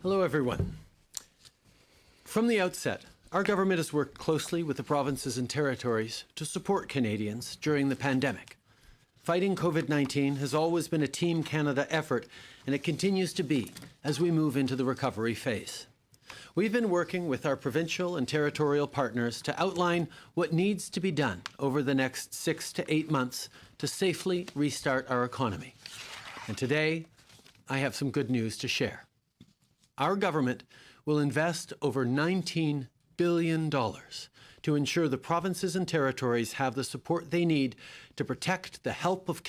Hello, everyone. From the outset, our government has worked closely with the provinces and territories to support Canadians during the pandemic. Fighting COVID-19 has always been a Team Canada effort, and it continues to be as we move into the recovery phase. We've been working with our provincial and territorial partners to outline what needs to be done over the next 6 to 8 months to safely restart our economy. And today, I have some good news to share. Our government will invest over $19 billion to ensure the provinces and territories have the support they need to protect the health of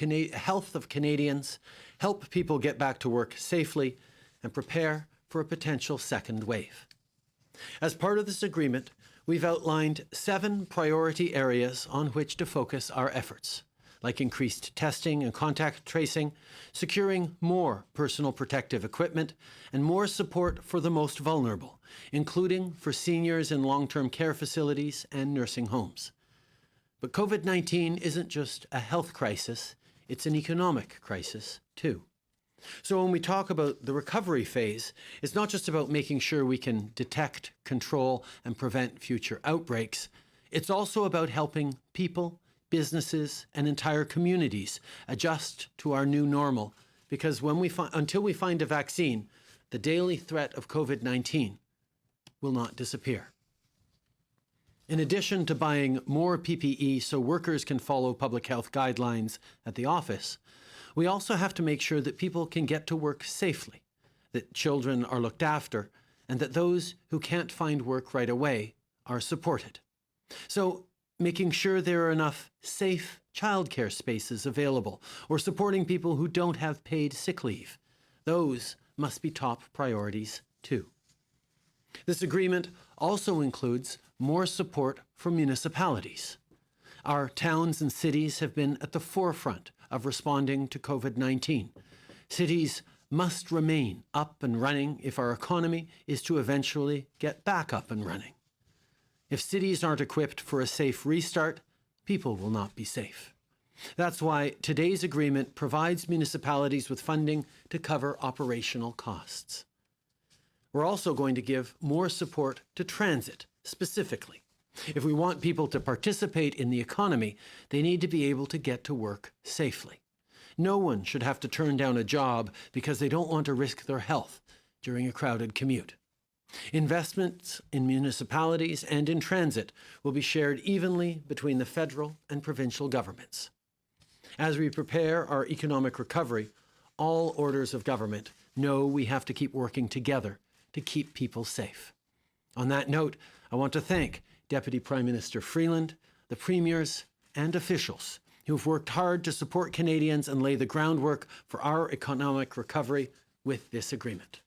Canadians, help people get back to work safely, and prepare for a potential second wave. As part of this agreement, we've outlined 7 priority areas on which to focus our efforts, like increased testing and contact tracing, securing more personal protective equipment, and more support for the most vulnerable, including for seniors in long-term care facilities and nursing homes. But COVID-19 isn't just a health crisis, it's an economic crisis, too. So when we talk about the recovery phase, it's not just about making sure we can detect, control, and prevent future outbreaks. It's also about helping people, businesses, and entire communities adjust to our new normal, because until we find a vaccine, the daily threat of COVID-19 will not disappear. In addition to buying more PPE so workers can follow public health guidelines at the office, we also have to make sure that people can get to work safely, that children are looked after, and that those who can't find work right away are supported. So, making sure there are enough safe childcare spaces available, or supporting people who don't have paid sick leave. Those must be top priorities, too. This agreement also includes more support for municipalities. Our towns and cities have been at the forefront of responding to COVID-19. Cities must remain up and running if our economy is to eventually get back up and running. If cities aren't equipped for a safe restart, people will not be safe. That's why today's agreement provides municipalities with funding to cover operational costs. We're also going to give more support to transit, specifically. If we want people to participate in the economy, they need to be able to get to work safely. No one should have to turn down a job because they don't want to risk their health during a crowded commute. Investments in municipalities and in transit will be shared evenly between the federal and provincial governments. As we prepare our economic recovery, all orders of government know we have to keep working together to keep people safe. On that note, I want to thank Deputy Prime Minister Freeland, the premiers, and officials who have worked hard to support Canadians and lay the groundwork for our economic recovery with this agreement.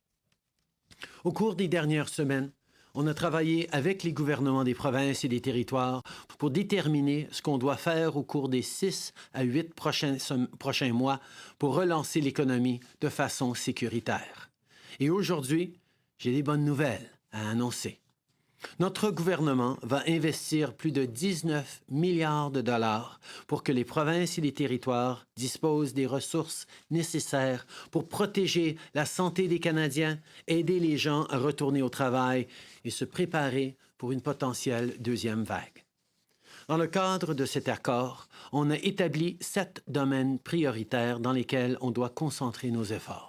Au cours des dernières semaines, on a travaillé avec les gouvernements des provinces et des territoires pour déterminer ce qu'on doit faire au cours des 6 à 8 prochains mois pour relancer l'économie de façon sécuritaire. Et aujourd'hui, j'ai des bonnes nouvelles à annoncer. Notre gouvernement va investir plus de 19 milliards de dollars pour que les provinces et les territoires disposent des ressources nécessaires pour protéger la santé des Canadiens, aider les gens à retourner au travail et se préparer pour une potentielle deuxième vague. Dans le cadre de cet accord, on a établi 7 domaines prioritaires dans lesquels on doit concentrer nos efforts.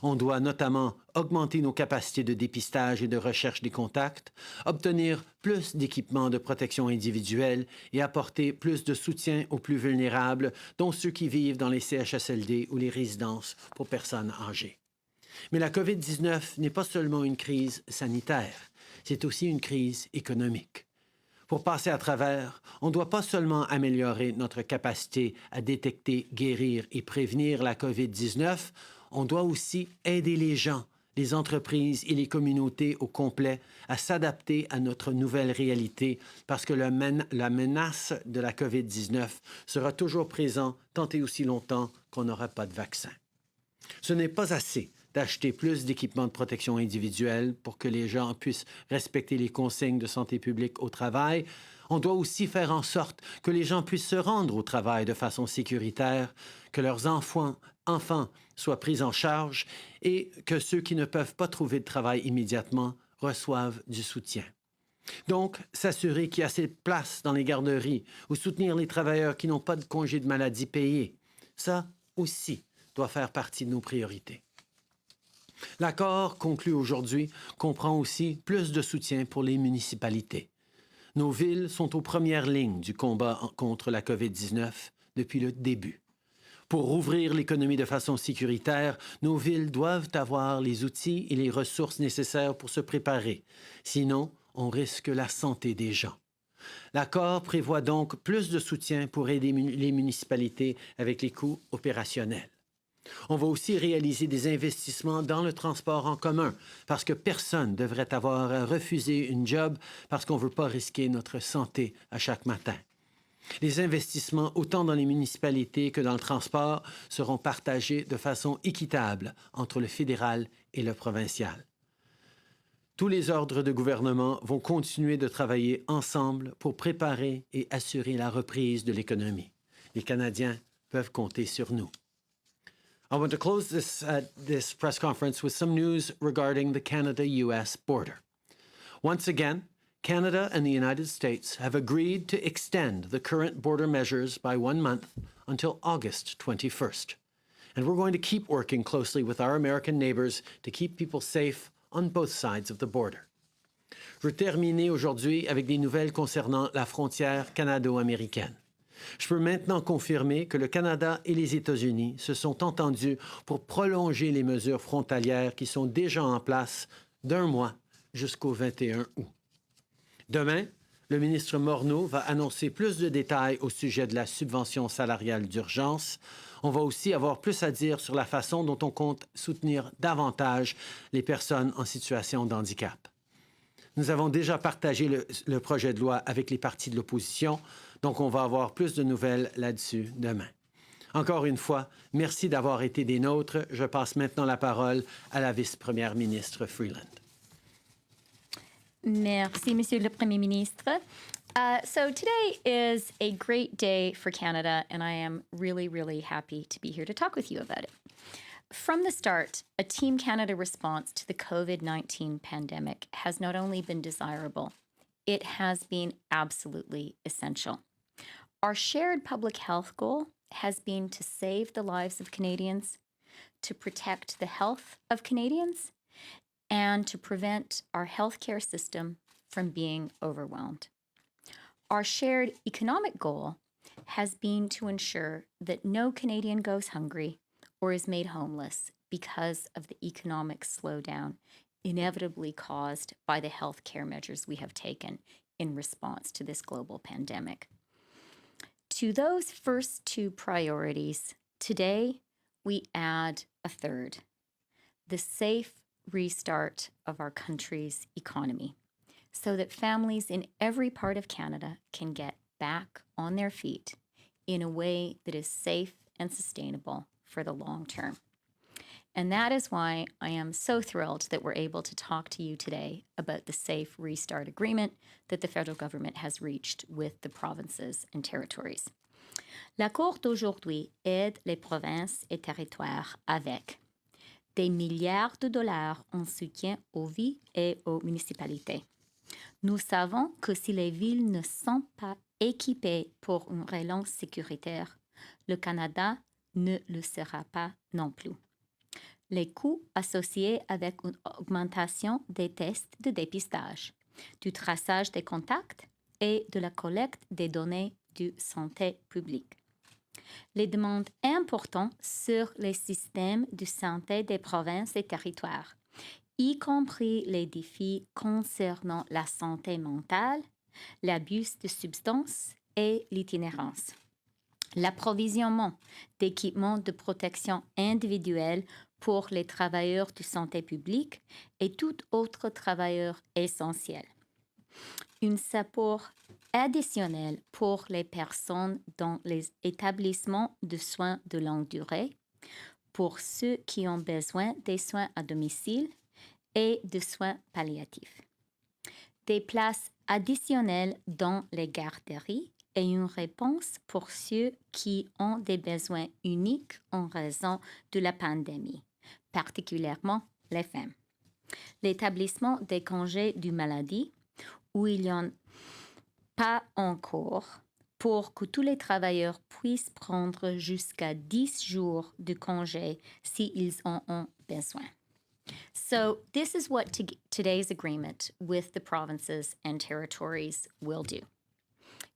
On doit notamment augmenter nos capacités de dépistage et de recherche des contacts, obtenir plus d'équipements de protection individuelle et apporter plus de soutien aux plus vulnérables, dont ceux qui vivent dans les CHSLD ou les résidences pour personnes âgées. Mais la COVID-19 n'est pas seulement une crise sanitaire, c'est aussi une crise économique. Pour passer à travers, on ne doit pas seulement améliorer notre capacité à détecter, guérir et prévenir la COVID-19, on doit aussi aider les gens, les entreprises et les communautés au complet à s'adapter à notre nouvelle réalité parce que la menace de la COVID-19 sera toujours présente tant et aussi longtemps qu'on n'aura pas de vaccin. Ce n'est pas assez d'acheter plus d'équipements de protection individuelle pour que les gens puissent respecter les consignes de santé publique au travail. On doit aussi faire en sorte que les gens puissent se rendre au travail de façon sécuritaire, que leurs enfants soient pris en charge et que ceux qui ne peuvent pas trouver de travail immédiatement reçoivent du soutien. Donc, s'assurer qu'il y a assez de place dans les garderies ou soutenir les travailleurs qui n'ont pas de congé de maladie payé, ça aussi doit faire partie de nos priorités. L'accord conclu aujourd'hui comprend aussi plus de soutien pour les municipalités. Nos villes sont aux premières lignes du combat contre la COVID-19 depuis le début. Pour rouvrir l'économie de façon sécuritaire, nos villes doivent avoir les outils et les ressources nécessaires pour se préparer. Sinon, on risque la santé des gens. L'accord prévoit donc plus de soutien pour aider les municipalités avec les coûts opérationnels. On va aussi réaliser des investissements dans le transport en commun parce que personne ne devrait avoir à refuser une job parce qu'on ne veut pas risquer notre santé à chaque matin. Les investissements, autant dans les municipalités que dans le transport, seront partagés de façon équitable entre le fédéral et le provincial. Tous les ordres de gouvernement vont continuer de travailler ensemble pour préparer et assurer la reprise de l'économie. Les Canadiens peuvent compter sur nous. I want to close this press conference with some news regarding the Canada-US border. Once again, Canada and the United States have agreed to extend the current border measures by 1 month until August 21st. And we're going to keep working closely with our American neighbors to keep people safe on both sides of the border. Je veux terminer aujourd'hui avec des nouvelles concernant la frontière canado-américaine. Je peux maintenant confirmer que le Canada et les États-Unis se sont entendus pour prolonger les mesures frontalières qui sont déjà en place d'1 mois jusqu'au 21 août. Demain, le ministre Morneau va annoncer plus de détails au sujet de la subvention salariale d'urgence. On va aussi avoir plus à dire sur la façon dont on compte soutenir davantage les personnes en situation de handicap. Nous avons déjà partagé le projet de loi avec les partis de l'opposition, donc on va avoir plus de nouvelles là-dessus demain. Encore une fois, merci d'avoir été des nôtres. Je passe maintenant la parole à la vice-première ministre Freeland. Merci, Monsieur le Premier Ministre. So today is a great day for Canada, and I am really, really happy to be here to talk with you about it. From the start, a Team Canada response to the COVID-19 pandemic has not only been desirable, it has been absolutely essential. Our shared public health goal has been to save the lives of Canadians, to protect the health of Canadians, and to prevent our healthcare system from being overwhelmed. Our shared economic goal has been to ensure that no Canadian goes hungry or is made homeless because of the economic slowdown inevitably caused by the healthcare measures we have taken in response to this global pandemic. To those first two priorities, today we add a third, the safe restart of our country's economy, so that families in every part of Canada can get back on their feet in a way that is safe and sustainable for the long term. And that is why I am so thrilled that we're able to talk to you today about the Safe Restart Agreement that the federal government has reached with the provinces and territories. L'accord d'aujourd'hui aide les provinces et territoires avec des milliards de dollars en soutien aux villes et aux municipalités. Nous savons que si les villes ne sont pas équipées pour une relance sécuritaire, le Canada ne le sera pas non plus. Les coûts associés avec une augmentation des tests de dépistage, du traçage des contacts et de la collecte des données de santé publique. Les demandes importantes sur les systèmes de santé des provinces et territoires, y compris les défis concernant la santé mentale, l'abus de substances et l'itinérance. L'approvisionnement d'équipements de protection individuelle pour les travailleurs de santé publique et tout autre travailleur essentiel. Un support additionnel pour les personnes dans les établissements de soins de longue durée, pour ceux qui ont besoin des soins à domicile et de soins palliatifs. Des places additionnels dans les garderies et une réponse pour ceux qui ont des besoins uniques en raison de la pandémie, particulièrement les femmes. L'établissement des congés de maladie, où il n'y en a pas encore, pour que tous les travailleurs puissent prendre jusqu'à 10 jours de congé s'ils en ont besoin. So this is what today's agreement with the provinces and territories will do.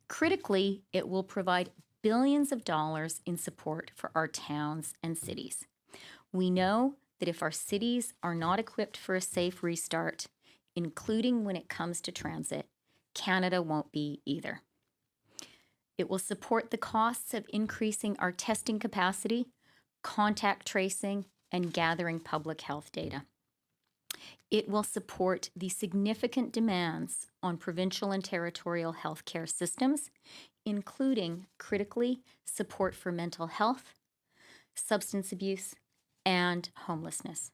Critically, it will provide billions of dollars in support for our towns and cities. We know that if our cities are not equipped for a safe restart, including when it comes to transit, Canada won't be either. It will support the costs of increasing our testing capacity, contact tracing, and gathering public health data. It will support the significant demands on provincial and territorial healthcare systems, including, critically, support for mental health, substance abuse, and homelessness.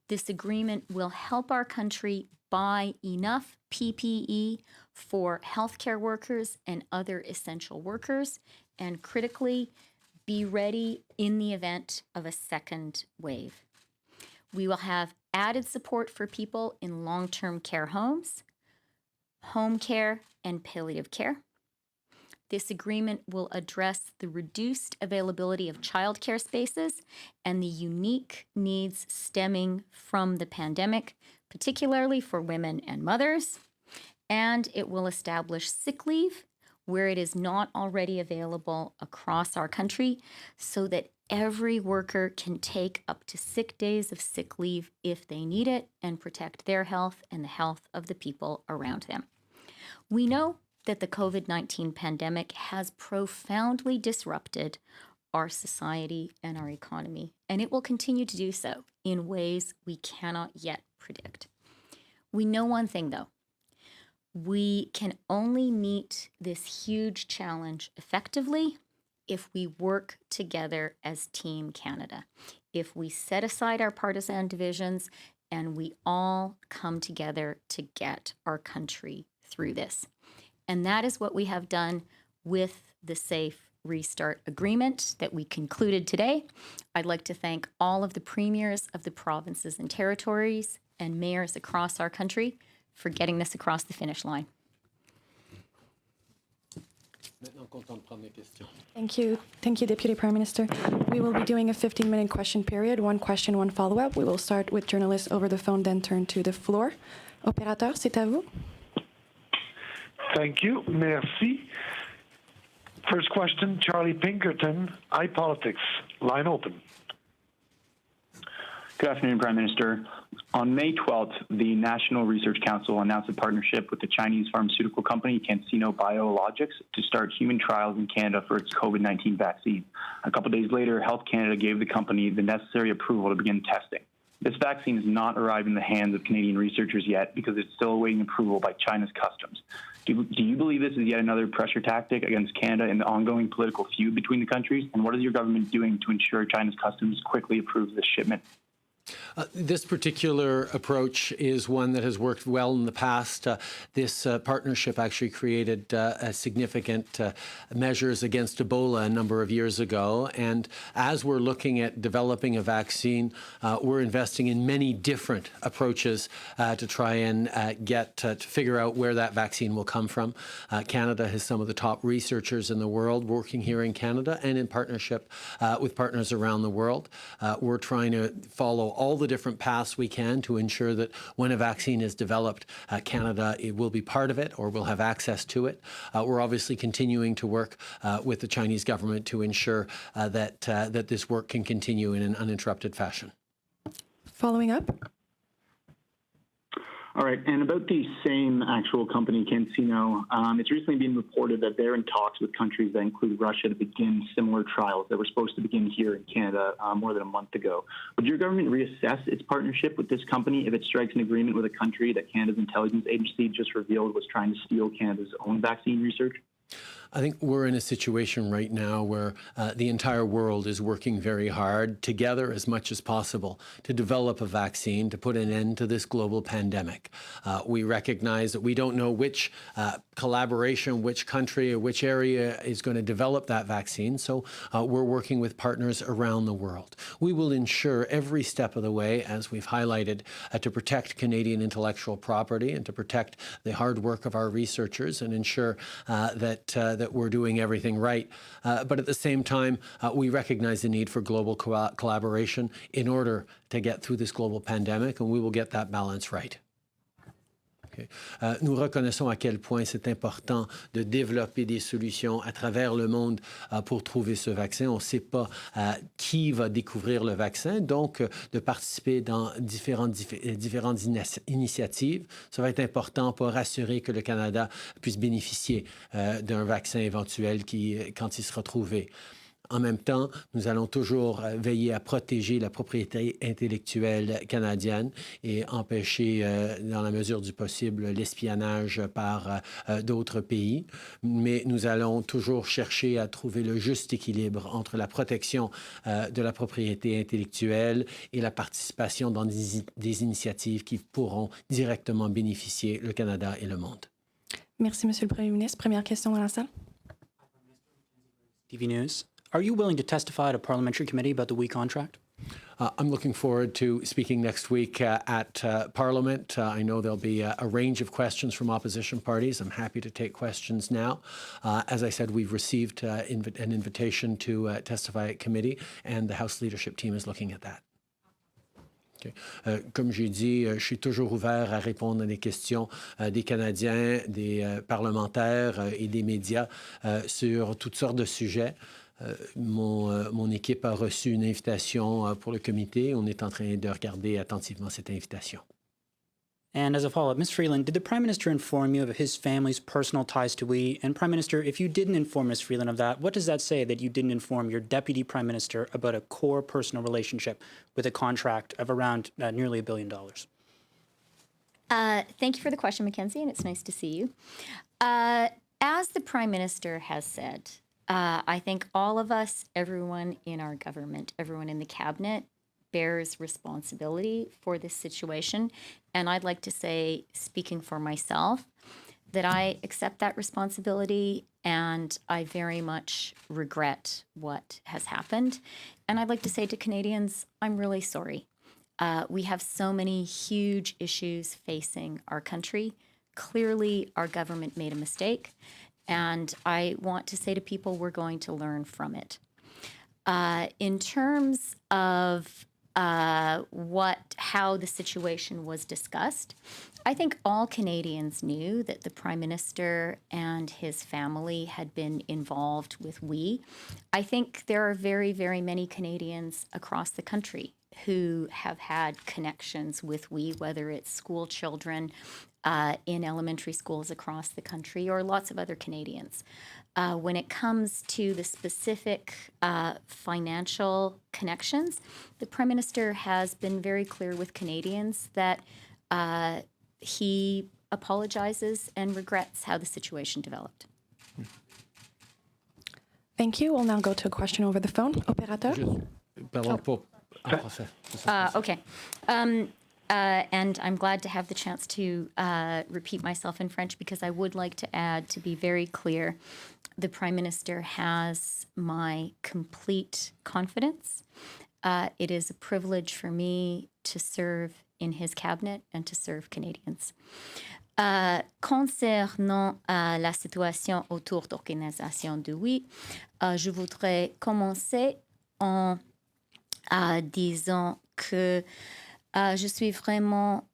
This agreement will help our country buy enough PPE for healthcare workers and other essential workers, and critically, be ready in the event of a second wave. We will have added support for people in long-term care homes, home care, and palliative care. This agreement will address the reduced availability of childcare spaces and the unique needs stemming from the pandemic, particularly for women and mothers. And it will establish sick leave where it is not already available across our country so that every worker can take up to 6 days of sick leave if they need it and protect their health and the health of the people around them. We know that the COVID-19 pandemic has profoundly disrupted our society and our economy, and it will continue to do so in ways we cannot yet predict. We know one thing, though. We can only meet this huge challenge effectively if we work together as Team Canada, if we set aside our partisan divisions and we all come together to get our country through this. And that is what we have done with the Safe Restart Agreement that we concluded today. I'd like to thank all of the premiers of the provinces and territories and mayors across our country for getting this across the finish line. Thank you. Thank you, Deputy Prime Minister. We will be doing a 15-minute question period, one question, one follow-up. We will start with journalists over the phone, then turn to the floor. Opérateur, c'est à vous. Thank you. Merci. First question, Charlie Pinkerton, iPolitics. Line open. Good afternoon, Prime Minister. On May 12th, the National Research Council announced a partnership with the Chinese pharmaceutical company CanSino Biologics to start human trials in Canada for its COVID-19 vaccine. A couple days later, Health Canada gave the company the necessary approval to begin testing. This vaccine has not arrived in the hands of Canadian researchers yet because it's still awaiting approval by China's customs. Do you believe this is yet another pressure tactic against Canada in the ongoing political feud between the countries? And what is your government doing to ensure China's customs quickly approves this shipment? This particular approach is one that has worked well in the past. This partnership actually created significant measures against Ebola a number of years ago. And as we're looking at developing a vaccine, we're investing in many different approaches to try and get to figure out where that vaccine will come from. Canada has some of the top researchers in the world working here in Canada and in partnership with partners around the world. We're trying to follow all the different paths we can to ensure that when a vaccine is developed, Canada will be part of it or will have access to it. We're obviously continuing to work with the Chinese government to ensure that this work can continue in an uninterrupted fashion. Following up. All right, and about the same actual company, CanSino, it's recently been reported that they're in talks with countries that include Russia to begin similar trials that were supposed to begin here in Canada more than a month ago. Would your government reassess its partnership with this company if it strikes an agreement with a country that Canada's intelligence agency just revealed was trying to steal Canada's own vaccine research? I think we're in a situation right now where the entire world is working very hard together as much as possible to develop a vaccine to put an end to this global pandemic. We recognize that we don't know which collaboration, which country or which area is going to develop that vaccine. So we're working with partners around the world. We will ensure every step of the way, as we've highlighted, to protect Canadian intellectual property and to protect the hard work of our researchers and ensure that we're doing everything right. But at the same time, we recognize the need for global collaboration in order to get through this global pandemic, and we will get that balance right. Okay. Nous reconnaissons à quel point c'est important de développer des solutions à travers le monde pour trouver ce vaccin. On ne sait pas qui va découvrir le vaccin, donc de participer dans différentes initiatives. Ça va être important pour assurer que le Canada puisse bénéficier d'un vaccin éventuel quand il sera trouvé. En même temps, nous allons toujours veiller à protéger la propriété intellectuelle canadienne et empêcher, dans la mesure du possible, l'espionnage par d'autres pays. Mais nous allons toujours chercher à trouver le juste équilibre entre la protection de la propriété intellectuelle et la participation dans des initiatives qui pourront directement bénéficier le Canada et le monde. Merci, Monsieur le Premier ministre. Première question dans la salle. TV News. Are you willing to testify at a parliamentary committee about the WE contract? I'm looking forward to speaking next week at Parliament. I know there'll be a range of questions from opposition parties. I'm happy to take questions now. As I said, we've received an invitation to testify at committee, and the House leadership team is looking at that. Okay. Comme j'ai dit, je suis toujours ouvert à répondre à des questions des Canadiens, des parlementaires et des médias sur toutes sortes de sujets. Mon équipe a reçu une invitation pour le comité. On est en train de regarder attentivement cette invitation. And as a follow-up, Ms. Freeland, did the Prime Minister inform you of his family's personal ties to WE? And Prime Minister, if you didn't inform Ms. Freeland of that, what does that say that you didn't inform your Deputy Prime Minister about a core personal relationship with a contract of around nearly $1 billion? Thank you for the question, Mackenzie, and it's nice to see you. As the Prime Minister has said, I think all of us, everyone in our government, everyone in the cabinet, bears responsibility for this situation. And I'd like to say, speaking for myself, that I accept that responsibility and I very much regret what has happened. And I'd like to say to Canadians, I'm really sorry. We have so many huge issues facing our country. Clearly, our government made a mistake. And I want to say to people, we're going to learn from it. In terms of how the situation was discussed, I think all Canadians knew that the Prime Minister and his family had been involved with WE. I think there are very, very many Canadians across the country who have had connections with WE, whether it's school children in elementary schools across the country or lots of other Canadians. When it comes to the specific financial connections, the Prime Minister has been very clear with Canadians that he apologizes and regrets how the situation developed. Thank you. We'll now go to a question over the phone. Opérateur? Okay. And I'm glad to have the chance to repeat myself in French because I would like to add, to be very clear, the Prime Minister has my complete confidence. It is a privilege for me to serve in his cabinet and to serve Canadians. Concernant la situation autour d'organisation de WE, je voudrais commencer en disant que je suis vraiment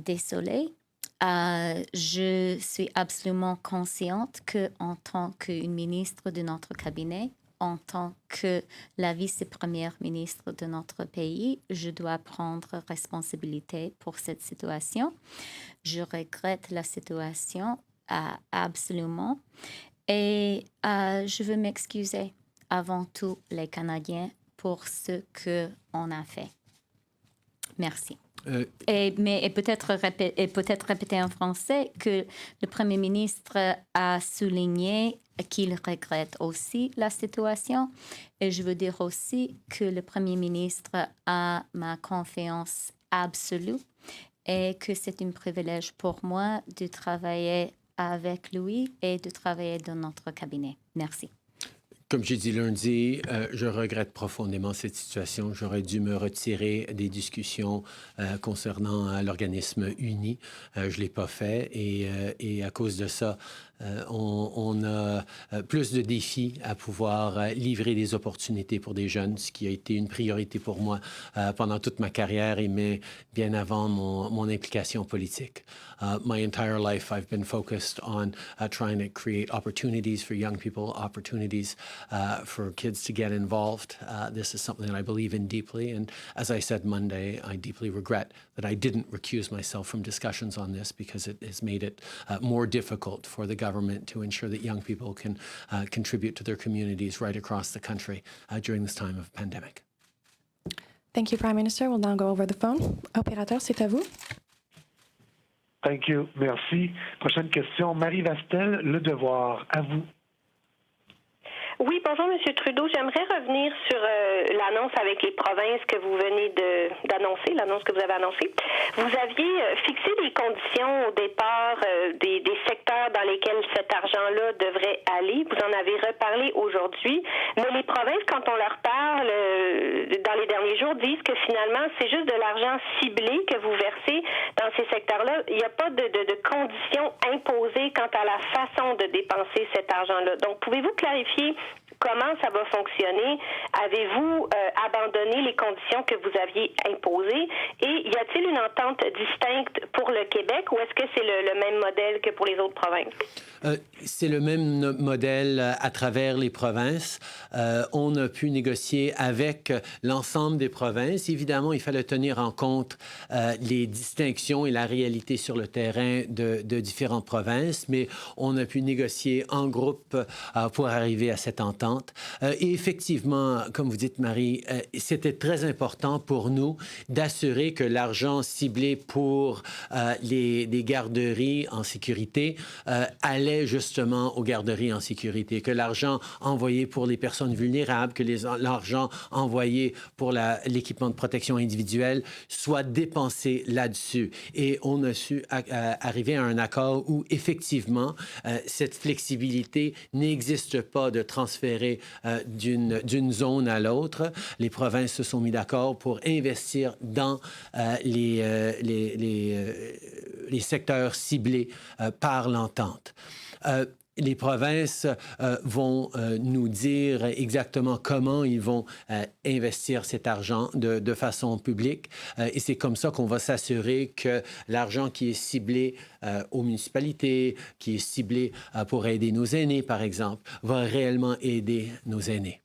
désolée. Je suis absolument consciente qu'en tant qu'une ministre de notre cabinet, en tant que la vice-première ministre de notre pays, je dois prendre responsabilité pour cette situation. Je regrette la situation absolument et je veux m'excuser avant tout les Canadiens pour ce qu'on a fait. Merci. Et peut-être répéter en français que le Premier ministre a souligné qu'il regrette aussi la situation. Et je veux dire aussi que le Premier ministre a ma confiance absolue et que c'est un privilège pour moi de travailler avec lui et de travailler dans notre cabinet. Merci. Comme j'ai dit lundi, je regrette profondément cette situation. J'aurais dû me retirer des discussions concernant l'organisme uni. Je ne l'ai pas fait et à cause de ça, on a plus de défis à pouvoir livrer des opportunités pour des jeunes, ce qui a été une priorité pour moi pendant toute ma carrière et mais bien avant mon implication politique. My entire life, I've been focused on trying to create opportunities for young people, opportunities for kids to get involved. This is something that I believe in deeply. And as I said Monday, I deeply regret that I didn't recuse myself from discussions on this because it has made it more difficult for the government to ensure that young people can contribute to their communities right across the country during this time of pandemic. Thank you, Prime Minister. We'll now go over the phone. Opérateur, c'est à vous. Thank you. Merci. Prochaine question. Marie Vastel, Le Devoir. À vous. Oui, bonjour, M. Trudeau. J'aimerais revenir sur l'annonce avec les provinces que vous venez d'annoncer, l'annonce que vous avez annoncée. Vous aviez fixé des conditions au départ des secteurs dans lesquels cet argent-là devrait aller. Vous en avez reparlé aujourd'hui. Mais les provinces, quand on leur parle dans les derniers jours, disent que finalement, c'est juste de l'argent ciblé que vous versez dans ces secteurs-là. Il n'y a pas de conditions imposées quant à la façon de dépenser cet argent-là. Donc, pouvez-vous clarifier comment ça va fonctionner? Avez-vous abandonné les conditions que vous aviez imposées? Et y a-t-il une entente distincte pour le Québec ou est-ce que c'est le même modèle que pour les autres provinces? C'est le même modèle à travers les provinces. On a pu négocier avec l'ensemble des provinces. Évidemment, il fallait tenir en compte les distinctions et la réalité sur le terrain de différentes provinces, mais on a pu négocier en groupe pour arriver à cette entente. Et effectivement, comme vous dites, Marie, c'était très important pour nous d'assurer que l'argent ciblé pour les garderies en sécurité allait justement aux garderies en sécurité, que l'argent envoyé pour les personnes vulnérables, que l'argent envoyé pour l'équipement de protection individuelle soit dépensé là-dessus. Et on a su arriver à un accord où, effectivement, cette flexibilité n'existe pas de transférer d'une zone à l'autre. Les provinces se sont mis d'accord pour investir dans les secteurs ciblés par l'entente. Les provinces vont nous dire exactement comment ils vont investir cet argent de façon publique. Et c'est comme ça qu'on va s'assurer que l'argent qui est ciblé aux municipalités, qui est ciblé pour aider nos aînés, par exemple, va réellement aider nos aînés.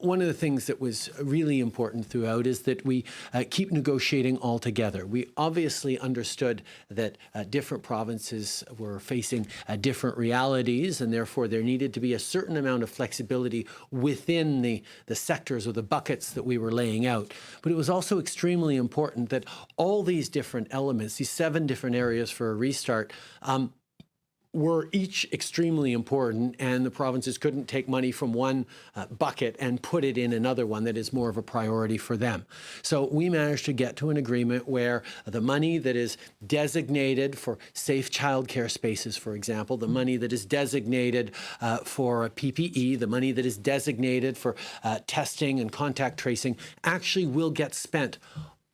One of the things that was really important throughout is that we keep negotiating all together. We obviously understood that different provinces were facing different realities, and therefore there needed to be a certain amount of flexibility within the sectors or the buckets that we were laying out. But it was also extremely important that all these different elements, these 7 different areas for a restart, were each extremely important, and the provinces couldn't take money from one bucket and put it in another one that is more of a priority for them. So we managed to get to an agreement where the money that is designated for safe childcare spaces, for example, the money that is designated for PPE, the money that is designated for testing and contact tracing actually will get spent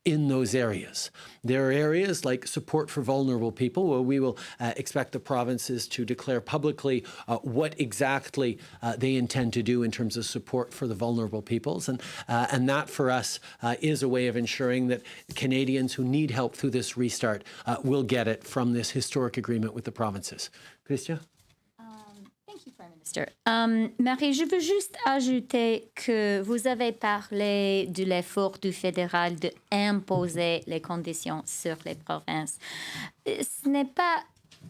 in those areas. There are areas like support for vulnerable people where we will expect the provinces to declare publicly what exactly they intend to do in terms of support for the vulnerable peoples. And that for us is a way of ensuring that Canadians who need help through this restart will get it from this historic agreement with the provinces. Chrystia? Marie, je veux juste ajouter que vous avez parlé de l'effort du fédéral d'imposer les conditions sur les provinces. Ce n'est pas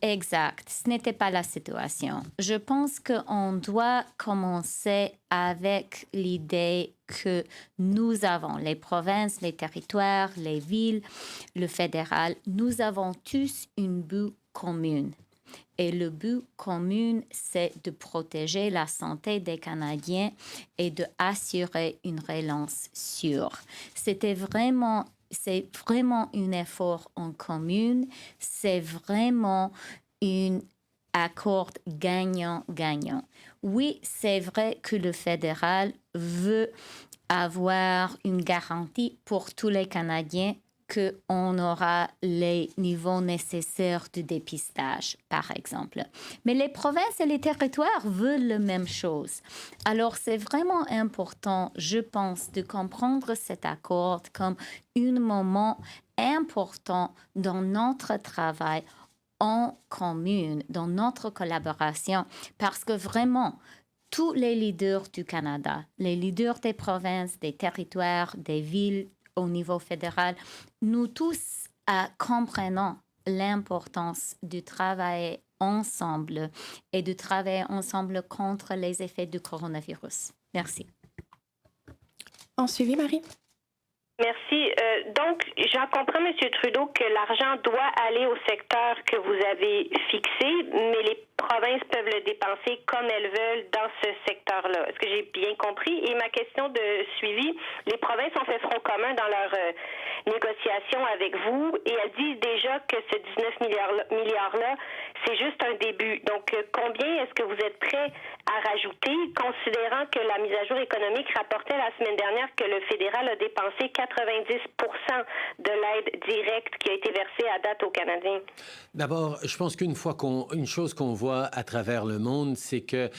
exact, ce n'était pas la situation. Je pense qu'on doit commencer avec l'idée que nous avons, les provinces, les territoires, les villes, le fédéral, nous avons tous une but commune. Et le but commun, c'est de protéger la santé des Canadiens et d'assurer une relance sûre. C'est vraiment un effort en commun. C'est vraiment un accord gagnant-gagnant. Oui, c'est vrai que le fédéral veut avoir une garantie pour tous les Canadiens qu'on aura les niveaux nécessaires de dépistage, par exemple. Mais les provinces et les territoires veulent la même chose. Alors, c'est vraiment important, je pense, de comprendre cet accord comme un moment important dans notre travail en commune, dans notre collaboration, parce que vraiment, tous les leaders du Canada, les leaders des provinces, des territoires, des villes, au niveau fédéral, nous tous comprenons l'importance de travailler ensemble et de travailler ensemble contre les effets du coronavirus. Merci. En suivi, Marie? Merci. Donc, j'en comprends, M. Trudeau, que l'argent doit aller au secteur que vous avez fixé, mais les provinces peuvent le dépenser comme elles veulent dans ce secteur-là. Est-ce que j'ai bien compris? Et ma question de suivi, les provinces ont fait front commun dans leurs négociations avec vous et elles disent déjà que ce 19 milliards-là, c'est juste un début. Donc, combien est-ce que vous êtes prêts à rajouter, considérant que la mise à jour économique rapportait la semaine dernière que le fédéral a dépensé 90% de l'aide directe qui a été versée à date aux Canadiens? D'abord, je pense qu'une chose qu'on voit à travers le monde, c'est que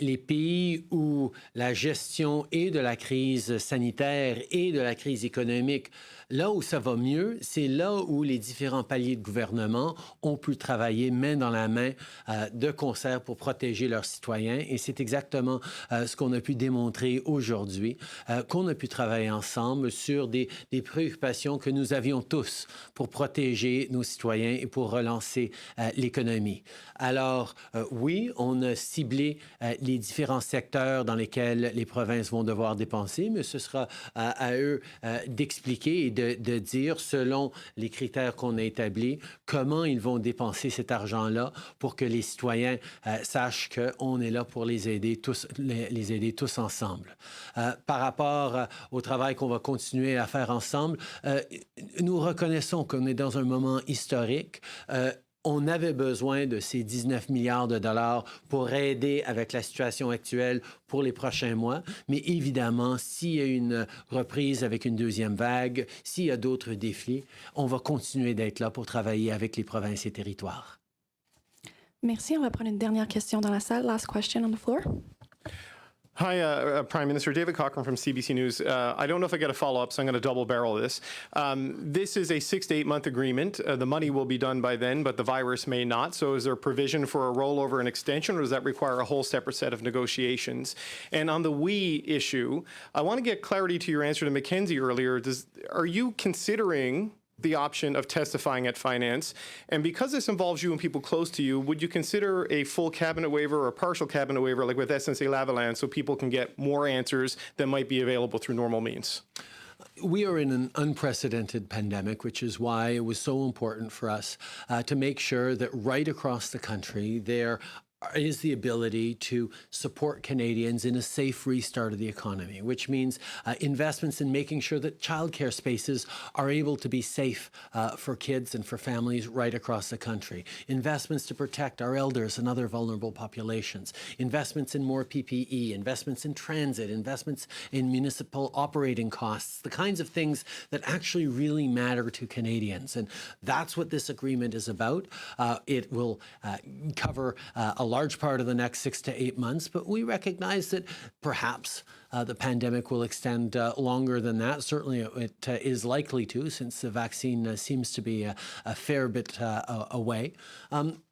les pays où la gestion et de la crise sanitaire et de la crise économique, là où ça va mieux, c'est là où les différents paliers de gouvernement ont pu travailler main dans la main de concert pour protéger leurs citoyens. Et c'est exactement ce qu'on a pu démontrer aujourd'hui, qu'on a pu travailler ensemble sur des préoccupations que nous avions tous pour protéger nos citoyens et pour relancer l'économie. Alors, oui, on a ciblé les différents secteurs dans lesquels les provinces vont devoir dépenser, mais ce sera à eux d'expliquer et de dire, selon les critères qu'on a établis, comment ils vont dépenser cet argent-là pour que les citoyens sachent qu'on est là pour les aider tous ensemble. Par rapport au travail qu'on va continuer à faire ensemble, nous reconnaissons qu'on est dans un moment historique. On avait besoin de ces 19 milliards de dollars pour aider avec la situation actuelle pour les prochains mois. Mais évidemment, s'il y a une reprise avec une deuxième vague, s'il y a d'autres défis, on va continuer d'être là pour travailler avec les provinces et territoires. Merci. On va prendre une dernière question dans la salle. Last question on the floor. Hi, Prime Minister. David Cochran from CBC News. I don't know if I get a follow-up, so I'm going to double barrel this. This is a 6 to 8 month agreement. The money will be done by then, but the virus may not. So is there provision for a rollover and extension, or does that require a whole separate set of negotiations? And on the we issue, I want to get clarity to your answer to Mackenzie earlier. Are you considering the option of testifying at finance? And because this involves you and people close to you, would you consider a full cabinet waiver or a partial cabinet waiver, like with SNC-Lavalin, so people can get more answers that might be available through normal means? We are in an unprecedented pandemic, which is why it was so important for us to make sure that right across the country there is the ability to support Canadians in a safe restart of the economy, which means investments in making sure that childcare spaces are able to be safe for kids and for families right across the country, investments to protect our elders and other vulnerable populations, investments in more PPE, investments in transit, investments in municipal operating costs, the kinds of things that actually really matter to Canadians. And that's what this agreement is about. It will cover a large part of the next 6 to 8 months, but we recognize that perhaps the pandemic will extend longer than that. Certainly it is likely to, since the vaccine seems to be a fair bit away.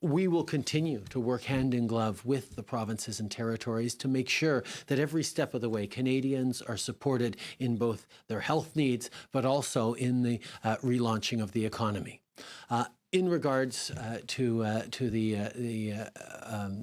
We will continue to work hand in glove with the provinces and territories to make sure that every step of the way Canadians are supported in both their health needs, but also in the relaunching of the economy. In regards to the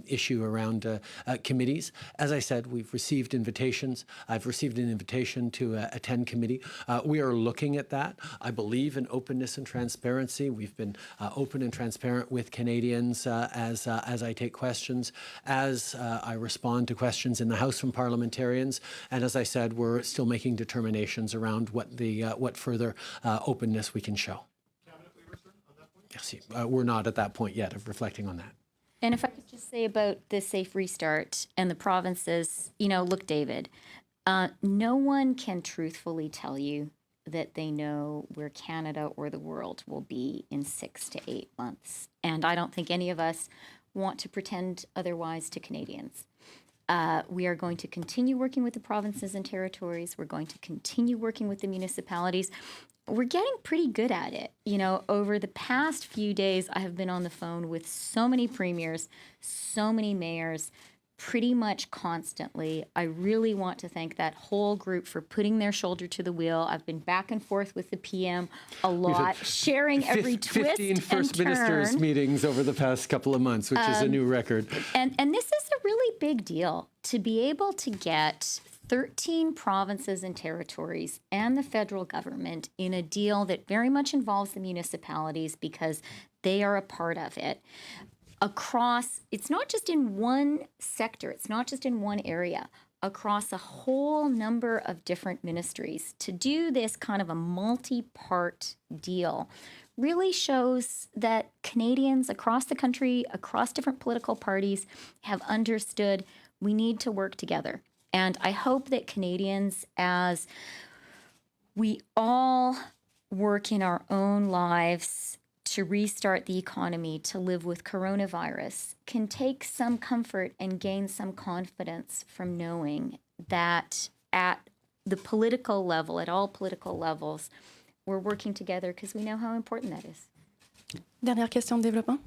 issue around committees, as I said, we've received invitations. I've received an invitation to attend committee. We are looking at that. I believe in openness and transparency. We've been open and transparent with Canadians as I take questions, as I respond to questions in the House from parliamentarians, and as I said, we're still making determinations around what further openness we can show. Merci. We're not at that point yet of reflecting on that. And if I could just say about the safe restart and the provinces, look, David, no one can truthfully tell you that they know where Canada or the world will be in 6 to 8 months. And I don't think any of us want to pretend otherwise to Canadians. We are going to continue working with the provinces and territories. We're going to continue working with the municipalities. We're getting pretty good at it. Over the past few days, I have been on the phone with so many premiers, so many mayors, pretty much constantly. I really want to thank that whole group for putting their shoulder to the wheel. I've been back and forth with the PM a lot, sharing every twist 15 and First turn. Ministers meetings over the past couple of months, which is a new record. And this is a really big deal to be able to get 13 provinces and territories and the federal government in a deal that very much involves the municipalities because they are a part of it. Across, it's not just in one sector, it's not just in one area, across a whole number of different ministries. To do this kind of a multi-part deal really shows that Canadians across the country, across different political parties, have understood we need to work together. And I hope that Canadians, as we all work in our own lives to restart the economy, to live with coronavirus, can take some comfort and gain some confidence from knowing that at the political level, at all political levels, we're working together because we know how important that is. Dernière question de développement.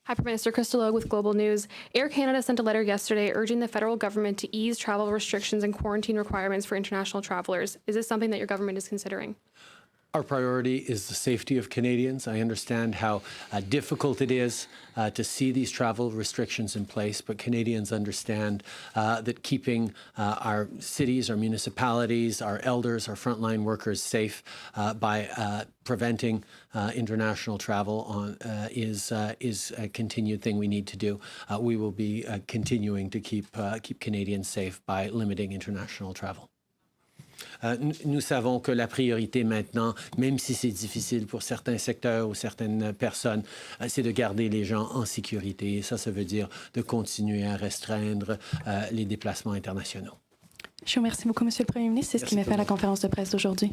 Hi, Prime Minister. Chrystia with Global News. Air Canada sent a letter yesterday urging the federal government to ease travel restrictions and quarantine requirements for international travelers. Is this something that your government is considering? Our priority is the safety of Canadians. I understand how difficult it is to see these travel restrictions in place, but Canadians understand that keeping our cities, our municipalities, our elders, our frontline workers safe by preventing international travel is a continued thing we need to do. We will be continuing to keep Canadians safe by limiting international travel. Nous savons que la priorité maintenant, même si c'est difficile pour certains secteurs ou certaines personnes, c'est de garder les gens en sécurité. Et ça veut dire de continuer à restreindre les déplacements internationaux. Je vous remercie beaucoup, Monsieur le Premier ministre. C'est ce qui met fin à la conférence de presse d'aujourd'hui.